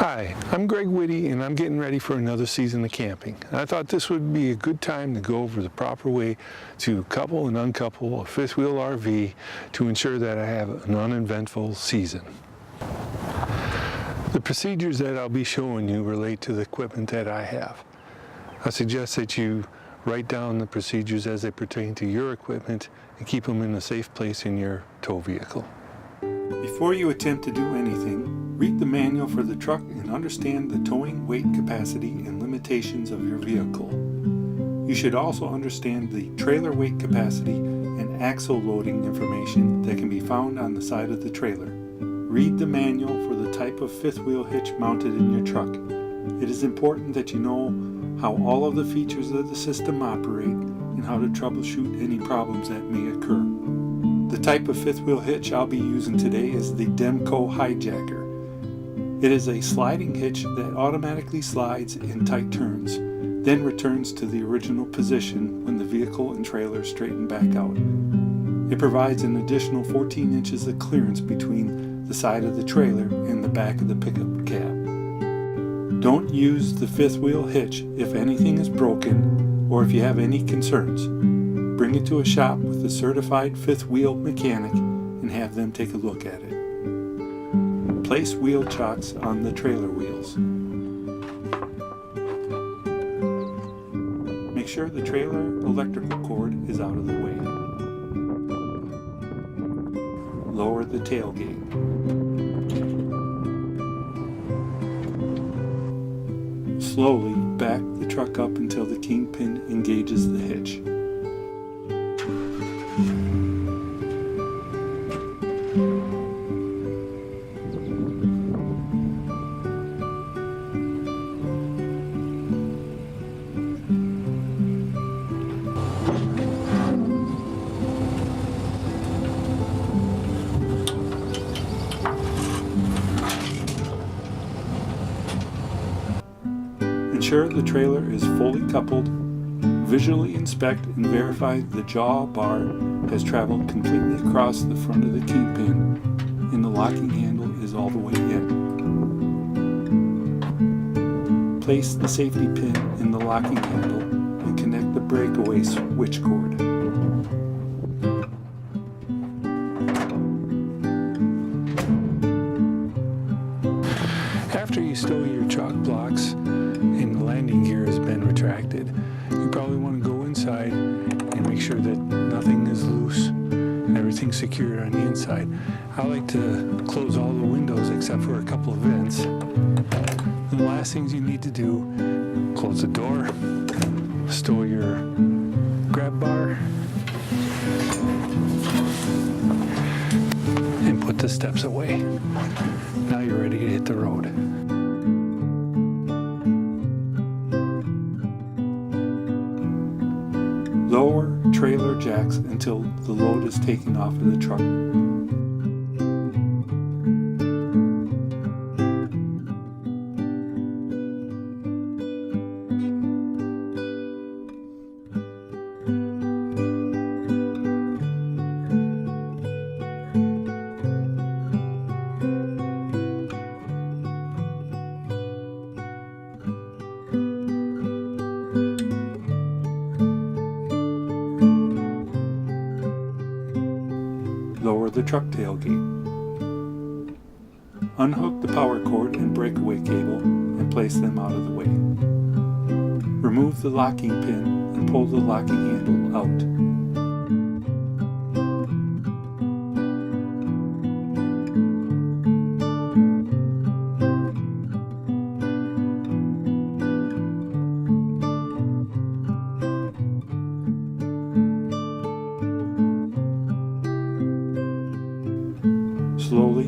Hi, I'm Greg Whitty and I'm getting ready for another season of camping. I thought this would be a good time to go over the proper way to couple and uncouple a fifth wheel RV to ensure that I have an uneventful season. The procedures that I'll be showing you relate to the equipment that I have. I suggest that you write down the procedures as they pertain to your equipment and keep them in a safe place in your tow vehicle. Before you attempt to do anything, read the manual for the truck and understand the towing weight capacity and limitations of your vehicle. You should also understand the trailer weight capacity and axle loading information that can be found on the side of the trailer. Read the manual for the type of fifth wheel hitch mounted in your truck. It is important that you know how all of the features of the system operate and how to troubleshoot any problems that may occur. The type of fifth wheel hitch I'll be using today is the Demco Hijacker. It is a sliding hitch that automatically slides in tight turns, then returns to the original position when the vehicle and trailer straighten back out. It provides an additional 14 inches of clearance between the side of the trailer and the back of the pickup cab. Don't use the fifth wheel hitch if anything is broken or if you have any concerns. Bring it to a shop with a certified fifth wheel mechanic and have them take a look at it. Place wheel chocks on the trailer wheels. Make sure the trailer electrical cord is out of the way. Lower the tailgate. Slowly back the truck up until the kingpin engages the hitch. Ensure the trailer is fully coupled. Visually inspect and verify the jaw bar has traveled completely across the front of the kingpin and the locking handle is all the way in. Place the safety pin in the locking handle and connect the breakaway switch cord. After you stow your chock blocks and the landing gear has been retracted, you probably want to go inside and make sure that nothing is loose and everything's secured on the inside. I like to close all the windows except for a couple of vents. The last things you need to do, close the door, stow your grab bar, and put the steps away. Now you're ready to hit the road. Lower trailer jacks until the load is taken off of the truck. Lower the truck tailgate. Unhook the power cord and breakaway cable and place them out of the way. Remove the locking pin and pull the locking handle out. Slowly